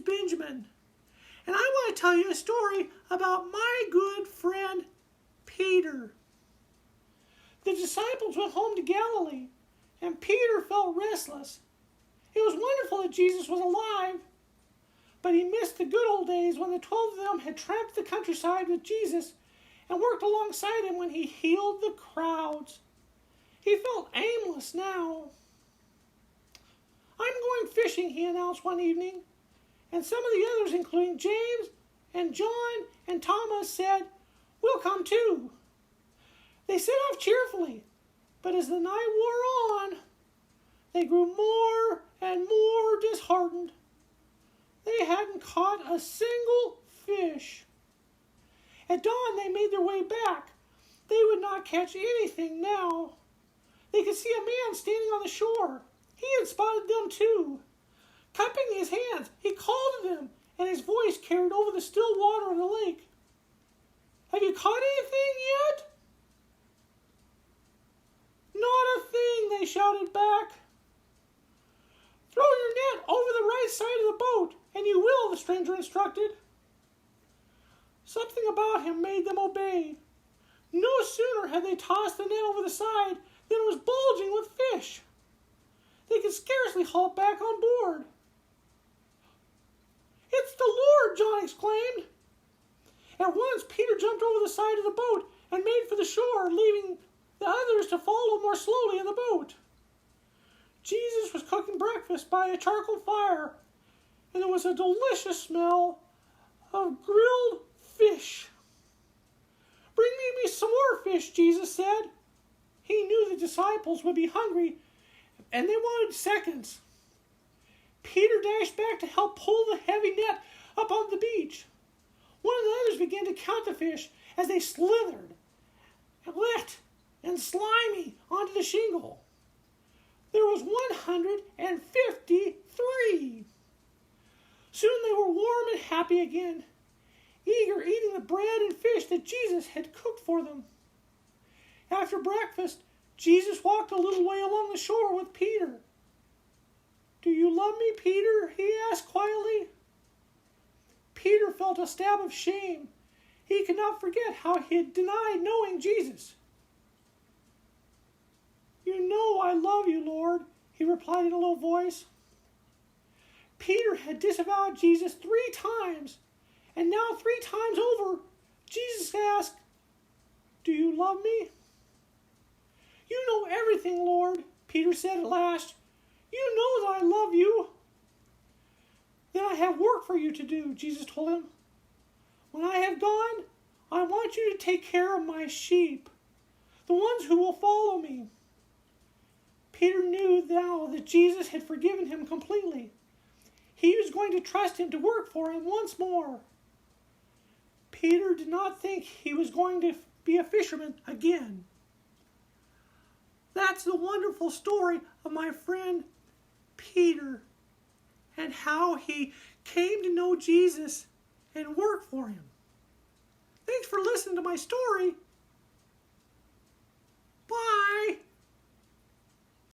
Benjamin, and I want to tell you a story about my good friend Peter. The disciples went home to Galilee, and Peter felt restless. It was wonderful that Jesus was alive, but he missed the good old days when the 12 of them had tramped the countryside with Jesus and worked alongside him when he healed the crowds. He felt aimless now. "I'm going fishing," he announced one evening, and some of the others, including James and John and Thomas, said, "We'll come too." They set off cheerfully, but as the night wore on, they grew more and more disheartened. They hadn't caught a single fish. At dawn, they made their way back. They would not catch anything now. They could see a man standing on the shore. He had spotted them too. Cupping his hands, he called to them, and his voice carried over the still water of the lake. "Have you caught anything yet?" "Not a thing," they shouted back. "Throw your net over the right side of the boat, and you will," the stranger instructed. Something about him made them obey. No sooner had they tossed the net over the side than it was bulging with fish. They could scarcely haul back on board. "It's the Lord!" John exclaimed. At once Peter jumped over the side of the boat and made for the shore, leaving the others to follow more slowly in the boat. Jesus was cooking breakfast by a charcoal fire, and there was a delicious smell of grilled fish. "Bring me some more fish," Jesus said. He knew the disciples would be hungry, and they wanted seconds. Peter dashed back to help pull the heavy net up on the beach. One of the others began to count the fish as they slithered, wet and slimy, onto the shingle. There was 153. Soon they were warm and happy again, eager eating the bread and fish that Jesus had cooked for them. After breakfast, Jesus walked a little way along the shore with Peter. "Do you love me, Peter?" he asked quietly. Peter felt a stab of shame. He could not forget how he had denied knowing Jesus. "You know I love you, Lord," he replied in a low voice. Peter had disavowed Jesus 3 times, and now 3 times over, Jesus asked, "Do you love me?" "You know everything, Lord," Peter said at last. "You know that I love you." "Then I have work for you to do," Jesus told him. "When I have gone, I want you to take care of my sheep, the ones who will follow me." Peter knew now that Jesus had forgiven him completely. He was going to trust him to work for him once more. Peter did not think he was going to be a fisherman again. That's the wonderful story of my friend Peter and how he came to know Jesus and work for him. Thanks for listening to my story. Bye.